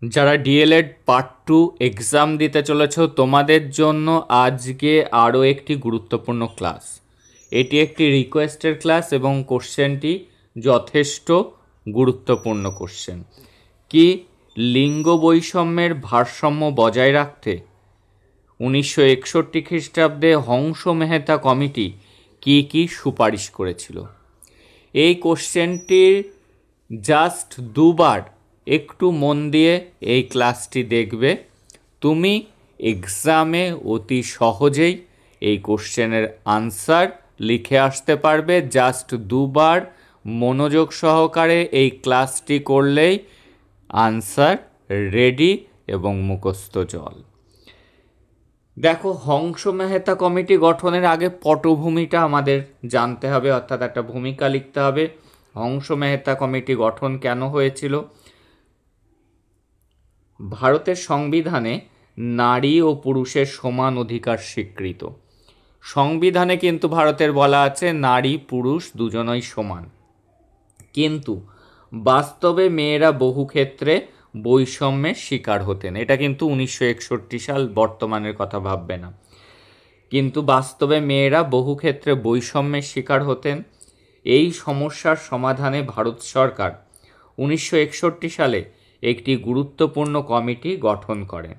যারা D.El.Ed part 2 exam দিতে চলেছ তোমাদের জন্য আজকে আরও একটি গুরুত্বপূর্ণ ক্লাস। এটি একটি রিকোয়েস্টের ক্লাস এবং কোশ্চেনটি যথেষ্ট গুরুত্বপূর্ণ কোশ্চেন। কি লিঙ্গ বৈষম্যের ভারসাম্য বজায় রাখতে 1961 খ্রিস্টাব্দে হংস মেহতা কমিটি কি সুপারিশ করেছিল? এই কোশ্চেনটির জাস্ট দুবার একটু মন দিয়ে এই ক্লাসটি দেখবে, তুমি এক্সামে অতি সহজেই এই কোশ্চেনের আনসার লিখে আসতে পারবে। জাস্ট দুবার মনোযোগ সহকারে এই ক্লাসটি করলেই আনসার রেডি এবং মুখস্থ জল। দেখো, হংস মেহতা কমিটি গঠনের আগে পটভূমিটা আমাদের জানতে হবে, অর্থাৎ একটা ভূমিকা লিখতে হবে। হংস মেহতা কমিটি গঠন কেন হয়েছিল? ভারতের সংবিধানে নারী ও পুরুষের সমান অধিকার স্বীকৃত। সংবিধানে কিন্তু ভারতের বলা আছে নারী পুরুষ দুজনই সমান, কিন্তু বাস্তবে মেয়েরা বহু ক্ষেত্রে বৈষম্যের শিকার হতেন। এটা কিন্তু 1961 সাল, বর্তমানের কথা ভাববে না। কিন্তু বাস্তবে মেয়েরা বহু ক্ষেত্রে বৈষম্যের শিকার হতেন। এই সমস্যার সমাধানে ভারত সরকার 1961 সালে একটি গুরুত্বপূর্ণ কমিটি গঠন করে,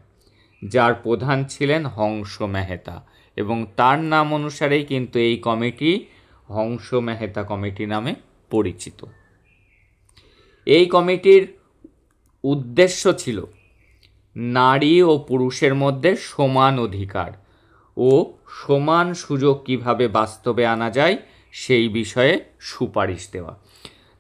যার প্রধান ছিলেন হংস মেহতা, এবং তার নাম অনুসারেই কিন্তু এই কমিটি হংস মেহতা কমিটি নামে পরিচিত। এই কমিটির উদ্দেশ্য ছিল নারী ও পুরুষের মধ্যে সমান অধিকার ও সমান সুযোগ কিভাবে বাস্তবে আনা যায় সেই বিষয়ে সুপারিশ দেওয়া।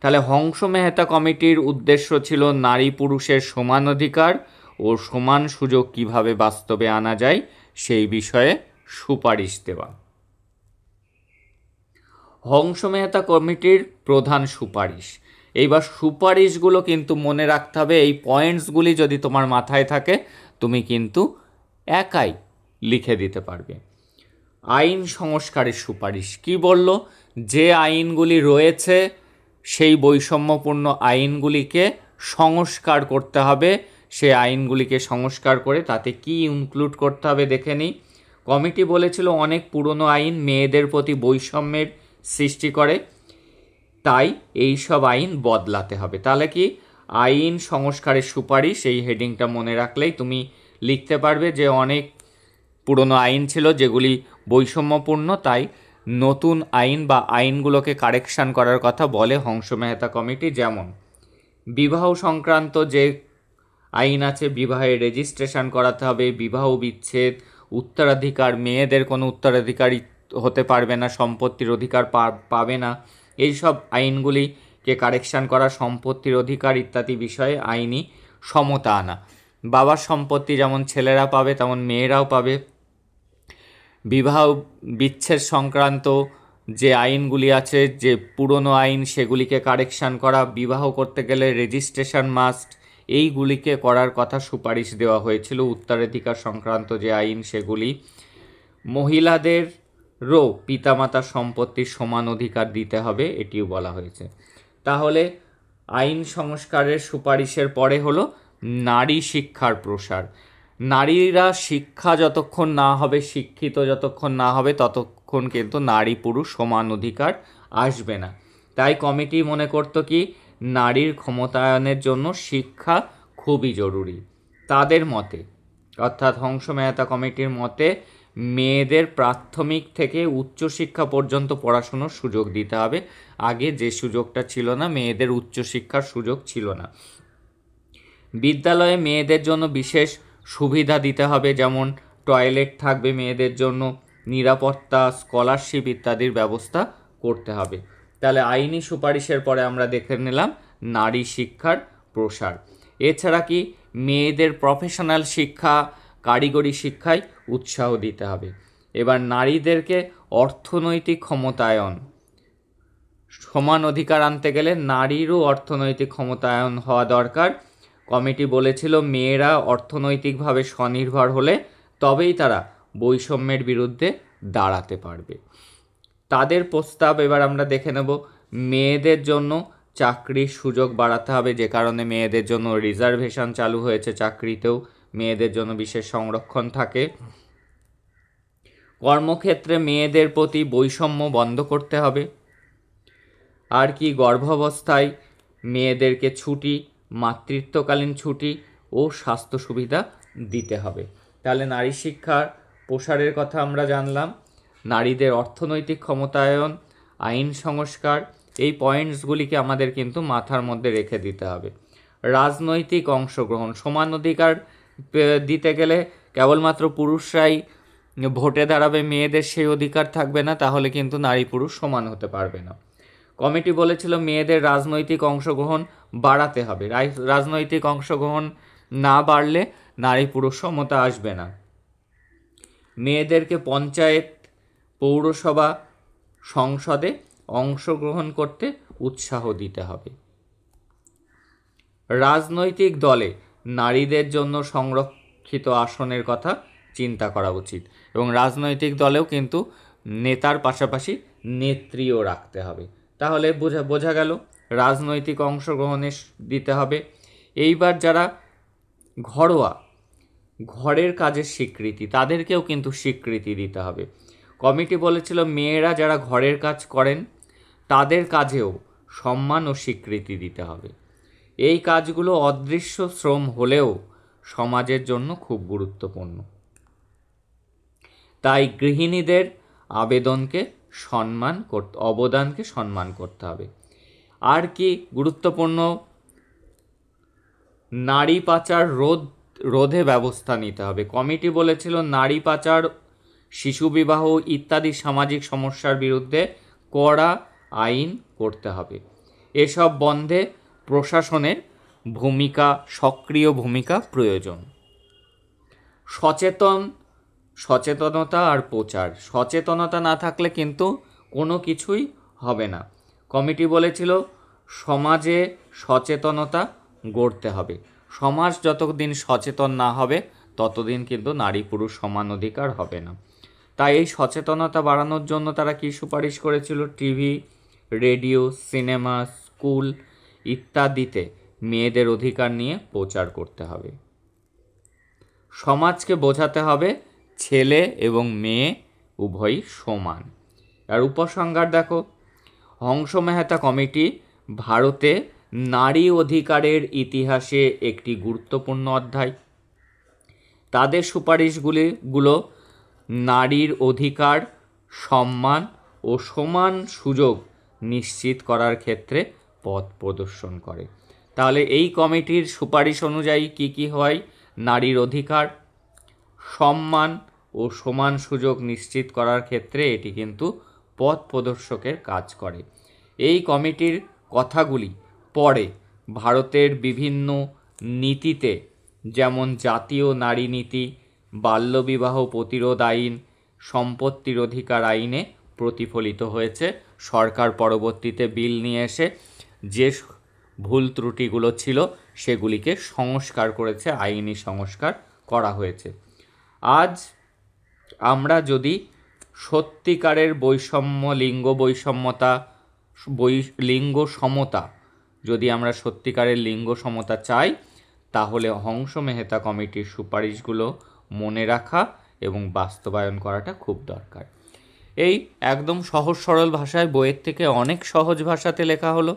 তাহলে হংস মেহতা কমিটির উদ্দেশ্য ছিল নারী পুরুষের সমান অধিকার ও সমান সুযোগ কিভাবে বাস্তবে আনা যায় সেই বিষয়ে সুপারিশ দেওয়া। হংস মেহতা কমিটির প্রধান সুপারিশ। এইবার সুপারিশগুলো কিন্তু মনে রাখতে হবে। এই পয়েন্টসগুলি যদি তোমার মাথায় থাকে তুমি কিন্তু একাই লিখে দিতে পারবে। আইন সংস্কারের সুপারিশ কি বলল? যে আইনগুলি রয়েছে সেই বৈষম্যপূর্ণ আইনগুলিকে সংস্কার করতে হবে। সেই আইনগুলিকে সংস্কার করে তাতে কি ইনক্লুড করতে হবে দেখে নিই। কমিটি বলেছিল অনেক পুরনো আইন মেয়েদের প্রতি বৈষম্যের সৃষ্টি করে, তাই এই সব আইন বদলাতে হবে। তাহলে কি আইন সংস্কারের সুপারিশ, এই হেডিংটা মনে রাখলেই তুমি লিখতে পারবে যে অনেক পুরনো আইন ছিল যেগুলি বৈষম্যপূর্ণ, তাই নতুন আইন বা আইনগুলোকে কারেকশান করার কথা বলে হংস মেহতা কমিটি। যেমন বিবাহ সংক্রান্ত যে আইন আছে, বিবাহের রেজিস্ট্রেশন করাতে হবে, বিবাহ বিচ্ছেদ, উত্তরাধিকার, মেয়েদের কোনো উত্তরাধিকারী হতে পারবে না, সম্পত্তির অধিকার পাবে না, এই সব আইনগুলিকে কারেকশান করা, সম্পত্তির অধিকার ইত্যাদি বিষয়ে আইনি সমতা আনা। বাবার সম্পত্তি যেমন ছেলেরা পাবে তেমন মেয়েরাও পাবে। বিবাহ বিচ্ছেদ সংক্রান্ত যে আইনগুলি আছে, যে পুরনো আইন, সেগুলিকে কারেকশান করা, বিবাহ করতে গেলে রেজিস্ট্রেশন মাস্ট, এইগুলিকে করার কথা সুপারিশ দেওয়া হয়েছিল। উত্তরাধিকার সংক্রান্ত যে আইন সেগুলি, মহিলাদেরও পিতামাতার সম্পত্তির সমান অধিকার দিতে হবে, এটিও বলা হয়েছে। তাহলে আইন সংস্কারের সুপারিশের পরে হলো নারী শিক্ষার প্রসার। নারীরা শিক্ষা যতক্ষণ না হবে, শিক্ষিত যতক্ষণ না হবে, ততক্ষণ কিন্তু নারী পুরুষ সমান অধিকার আসবে না। তাই কমিটি মনে করতো কি নারীর ক্ষমতায়নের জন্য শিক্ষা খুবই জরুরি। তাদের মতে, অর্থাৎ হংস মেহতা কমিটির মতে, মেয়েদের প্রাথমিক থেকে উচ্চশিক্ষা পর্যন্ত পড়াশুনোর সুযোগ দিতে হবে। আগে যে সুযোগটা ছিল না, মেয়েদের উচ্চশিক্ষার সুযোগ ছিল না। বিদ্যালয়ে মেয়েদের জন্য বিশেষ সুবিধা দিতে হবে, যেমন টয়লেট থাকবে মেয়েদের জন্য, নিরাপত্তা, স্কলারশিপ ইত্যাদির ব্যবস্থা করতে হবে। তাহলে আইনি সুপারিশের পরে আমরা দেখে নিলাম নারী শিক্ষার প্রসার। এছাড়া কি মেয়েদের প্রফেশনাল শিক্ষা, কারিগরি শিক্ষায় উৎসাহ দিতে হবে। এবার নারীদেরকে অর্থনৈতিক ক্ষমতায়ন, সমান অধিকার আনতে গেলে নারীরও অর্থনৈতিক ক্ষমতায়ন হওয়া দরকার। কমিটি বলেছিল মেয়েরা অর্থনৈতিকভাবে স্বনির্ভর হলে তবেই তারা বৈষম্যের বিরুদ্ধে দাঁড়াতে পারবে। তাদের প্রস্তাব এবার আমরা দেখে নেব। মেয়েদের জন্য চাকরির সুযোগ বাড়াতে হবে, যে কারণে মেয়েদের জন্য রিজার্ভেশন চালু হয়েছে, চাকরিতেও মেয়েদের জন্য বিশেষ সংরক্ষণ থাকে। কর্মক্ষেত্রে মেয়েদের প্রতি বৈষম্য বন্ধ করতে হবে। আর কি, গর্ভাবস্থায় মেয়েদেরকে ছুটি, মাতৃত্বকালীন ছুটি ও স্বাস্থ্য সুবিধা দিতে হবে। তাহলে নারী শিক্ষার প্রসারের কথা আমরা জানলাম। নারীদের অর্থনৈতিক ক্ষমতায়ন, আইন সংস্কার, এই পয়েন্টসগুলিকে আমাদের কিন্তু মাথার মধ্যে রেখে দিতে হবে। রাজনৈতিক অংশগ্রহণ, সমান অধিকার দিতে গেলে কেবলমাত্র পুরুষরাই ভোটে দাঁড়াবে, মেয়েদের সেই অধিকার থাকবে না, তাহলে কিন্তু নারী পুরুষ সমান হতে পারবে না। কমিটি বলেছিল মেয়েদের রাজনৈতিক অংশগ্রহণ বাড়াতে হবে। রাজনৈতিক অংশগ্রহণ না বাড়লে নারী পুরুষ সমতা আসবে না। মেয়েদেরকে পঞ্চায়েত, পৌরসভা, সংসদে অংশগ্রহণ করতে উৎসাহ দিতে হবে। রাজনৈতিক দলে নারীদের জন্য সংরক্ষিত আসনের কথা চিন্তা করা উচিত, এবং রাজনৈতিক দলেও কিন্তু নেতার পাশাপাশি নেত্রীও রাখতে হবে। তাহলে বোঝা গেল রাজনৈতিক অংশগ্রহণে দিতে হবে। এইবার যারা ঘরোয়া, ঘরের কাজের স্বীকৃতি, তাদেরকেও কিন্তু স্বীকৃতি দিতে হবে। কমিটি বলেছিল মেয়েরা যারা ঘরের কাজ করেন তাদের কাজেও সম্মান ও স্বীকৃতি দিতে হবে। এই কাজগুলো অদৃশ্য শ্রম হলেও সমাজের জন্য খুব গুরুত্বপূর্ণ। তাই গৃহিণীদের অবদানকে সম্মান করতে হবে। আর কি গুরুত্বপূর্ণ, নারী পাচার রোধে ব্যবস্থা নিতে হবে। কমিটি বলেছিল নারী পাচার, শিশু বিবাহ ইত্যাদি সামাজিক সমস্যার বিরুদ্ধে কড়া আইন করতে হবে। এসব বন্ধে প্রশাসনের সক্রিয় ভূমিকা প্রয়োজন। সচেতনতা আর প্রচার, সচেতনতা না থাকলে কিন্তু কোনো কিছুই হবে না। কমিটি বলেছিল সমাজে সচেতনতা গড়তে হবে। সমাজ যতদিন সচেতন না হবে ততদিন কিন্তু নারী পুরুষ সমান অধিকার হবে না। তাই এই সচেতনতা বাড়ানোর জন্য তারা কি সুপারিশ করেছিল? টিভি, রেডিও, সিনেমা, স্কুল ইত্যাদিতে মেয়েদের অধিকার নিয়ে প্রচার করতে হবে। সমাজকে বোঝাতে হবে ছেলে এবং মেয়ে উভয়ই সমান। আর উপসংহার দেখো, হংস মেহতা কমিটি ভারতে নারী অধিকারের ইতিহাসে একটি গুরুত্বপূর্ণ অধ্যায়। তাদের সুপারিশগুলো নারীর অধিকার, সম্মান ও সমান সুযোগ নিশ্চিত করার ক্ষেত্রে পথ প্রদর্শন করে। তাহলে এই কমিটির সুপারিশ অনুযায়ী কি হয়? নারীর অধিকার, সম্মান ও সমান সুযোগ নিশ্চিত করার ক্ষেত্রে এটি কিন্তু পথ প্রদর্শকের কাজ করে। এই কমিটির কথাগুলি পরে ভারতের বিভিন্ন নীতিতে, যেমন জাতীয় নারী নীতি, বাল্যবিবাহ প্রতিরোধ আইন, সম্পত্তির অধিকার আইনে প্রতিফলিত হয়েছে। সরকার পরবর্তীতে বিল নিয়ে এসে যে ভুল ত্রুটিগুলো ছিল সেগুলিকে সংস্কার করেছে, আইনি সংস্কার করা হয়েছে। আজ আমরা যদি সত্যিকারের লিঙ্গ সমতা যদি আমরা সত্যিকারের লিঙ্গ সমতা চাই, তাহলে হংস মেহতা কমিটির সুপারিশগুলো মনে রাখা এবং বাস্তবায়ন করাটা খুব দরকার। এই একদম সহজ সরল ভাষায়, বইয়ের থেকে অনেক সহজ ভাষাতে লেখা হলো।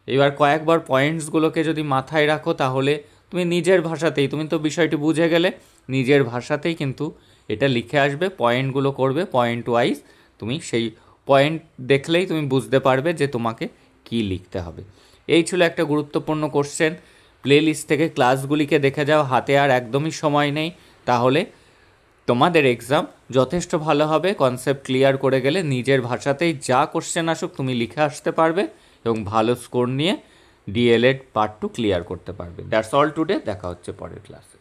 এবার কয়েকবার পয়েন্টসগুলোকে যদি মাথায় রাখো তাহলে তুমি নিজের ভাষাতেই, তুমি তো বিষয়টি বুঝে গেলে, নিজের ভাষাতেই কিন্তু এটা লিখে আসবে, পয়েন্টগুলো করবে পয়েন্ট ওয়াইজ। তুমি সেই পয়েন্ট দেখলেই তুমি বুঝতে পারবে যে তোমাকে কি লিখতে হবে। এই ছিল একটা গুরুত্বপূর্ণ কোশ্চেন। প্লেলিস্ট থেকে ক্লাসগুলিকে দেখে যাও, হাতে আর একদমই সময় নেই, তাহলে তোমাদের এক্সাম যথেষ্ট ভালো হবে। কনসেপ্ট ক্লিয়ার করে গেলে নিজের ভাষাতেই যা কোশ্চেন আসুক তুমি লিখে আসতে পারবে এবং ভালো স্কোর নিয়ে DLED পার্ট 2 ক্লিয়ার করতে পারবে। That's all today. দেখা হচ্ছে পরের ক্লাসে।